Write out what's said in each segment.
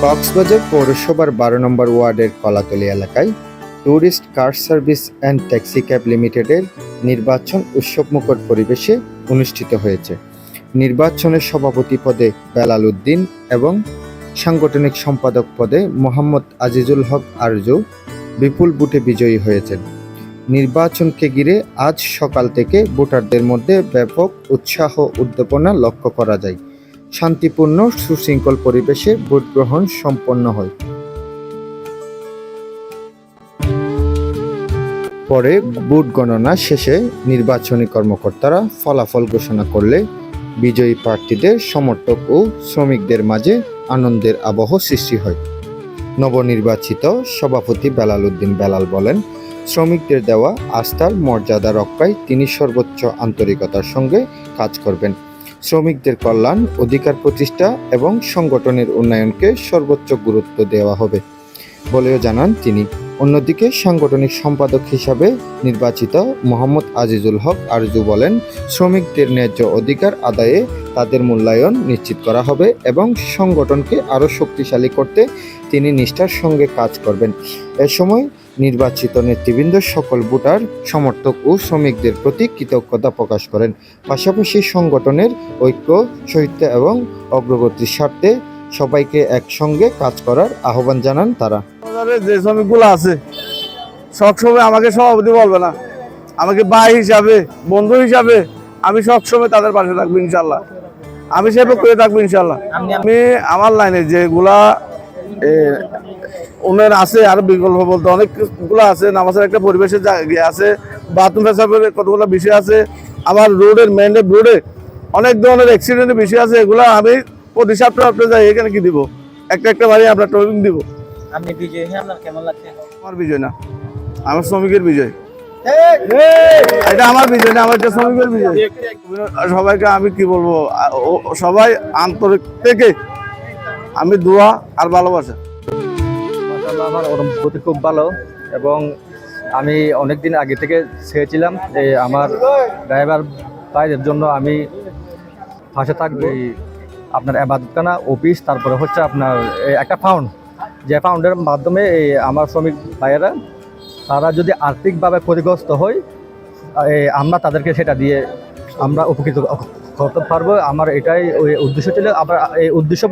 কক্সবাজার পৌরসভার ১২ নম্বর ওয়ার্ডের কলাতলী এলাকায় tourist car service and taxi cab লিমিটেডের নির্বাচন উৎসবমুখর পরিবেশে অনুষ্ঠিত হয়েছে। নির্বাচনের সভাপতি পদে বেলাল উদ্দিন এবং সাংগঠনিক সম্পাদক পদে মোহাম্মদ আজিজুল হক আরজু বিপুল ভোটে বিজয়ী হয়েছেন। নির্বাচনকে ঘিরে আজ সকাল থেকে ভোটারদের মধ্যে ব্যাপক উৎসাহ উদ্দীপনা লক্ষ্য করা যায়। শান্তিপূর্ণ সুশৃঙ্খল পরিবেশে ভোট গ্রহণ সম্পন্ন হয়। পরে ভোট গণনা শেষে নির্বাচনী কর্মকর্তারা ফলাফল ঘোষণা করলে বিজয়ী প্রার্থীদের সমর্থক ও শ্রমিকদের মাঝে আনন্দের আবহ সৃষ্টি হয়। নবনির্বাচিত সভাপতি বেলাল উদ্দিন বেলাল বলেন, শ্রমিকদের দেওয়া আস্থার মর্যাদা রক্ষায় তিনি সর্বোচ্চ আন্তরিকতার সঙ্গে কাজ করবেন। শ্রমিকদের কল্যাণ, অধিকার প্রতিষ্ঠা এবং সংগঠনের উন্নয়নকে সর্বোচ্চ গুরুত্ব দেওয়া হবে বলেও জানান তিনি। অন্যদিকে সাংগঠনিক সম্পাদক হিসাবে নির্বাচিত মোহাম্মদ আজিজুল হক আরজু বলেন, শ্রমিকদের ন্যায্য অধিকার আদায়ে তাদের মূল্যায়ন নিশ্চিত করা হবে এবং সংগঠনকে আরও শক্তিশালী করতে তিনি নিষ্ঠার সঙ্গে কাজ করবেন। এ সময় নির্বাচিত নেতৃবৃন্দ সকল ভোটার, সমর্থক ও শ্রমিকদের প্রতি কৃতজ্ঞতা প্রকাশ করেন। পাশাপাশি সংগঠনের ঐক্য, সহিষ্ণুতা এবং অগ্রগতির স্বার্থে সবাইকে একসঙ্গে কাজ করার আহ্বান জানান তারা। যে শ্রমিকগুলো আছে সবসময় আমাকে সভাপতি বলবে না, আমাকে ভাই হিসাবে, বন্ধু হিসাবে আমি সবসময় তাদের পাশে থাকবো ইনশাল্লাহ। আমি সেভাবে করে থাকবো ইনশাল্লাহ। আমি আমার লাইনে যেগুলা উন্নয়ন আছে আর বিকল্প বলতে অনেকগুলো আছে। নামাজের একটা পরিবেশের আছে, বাথরুম পেশাবের কতগুলো বিষয় আছে, আবার রোডের মেন রোডে অনেক ধরনের অ্যাক্সিডেন্টের বিষয় আছে। এগুলো আমি প্রতি সপ্তাহে আপনি যাই এখানে কি দিব, একটা বাড়ি আপনার ট্রেনিং দিব। আপনি বিজয় হয়ে আপনার কেমন লাগছে? আমার বিজয় না, আমার শ্রমিকের বিজয়। এটা আমার বিজয় না, আমার শ্রমিকের বিজয়। সবাইকে আমি কি বলবো, সবাই আন্তরিক থেকে আমি দোয়া আর ভালোবাসা। আমার অনুভূতি খুব ভালো এবং আমি অনেকদিন আগে থেকে চেয়েছিলাম আমার ড্রাইভার ভাইদের জন্য আমি পাশে থাকবো। আপনার এবাদতখানা অফিস, তারপরে হচ্ছে আপনার একটা ফাউন্ড, যে ফাউন্ডের মাধ্যমে আমার শ্রমিক ভাইয়েরা তারা যদি আর্থিকভাবে ক্ষতিগ্রস্ত হয় আমরা তাদেরকে সেটা দিয়ে আমরা উপকৃত করতে পারবো। আমার এটাই ওই উদ্দেশ্য ছিল। আবার এই উদ্দেশ্য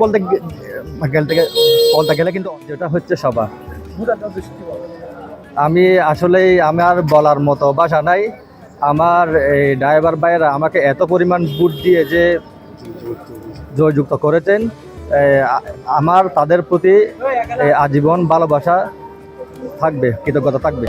বলতে গেলে কিন্তু যেটা হচ্ছে সবার, আমি আসলে আমার বলার মতো ভাষা নাই। আমার এই ড্রাইভার ভাইয়েরা আমাকে এত পরিমাণ ভোট দিয়ে যে জয়যুক্ত করেছেন, আমার তাদের প্রতি আজীবন ভালোবাসা থাকবে, কৃতজ্ঞতা থাকবে।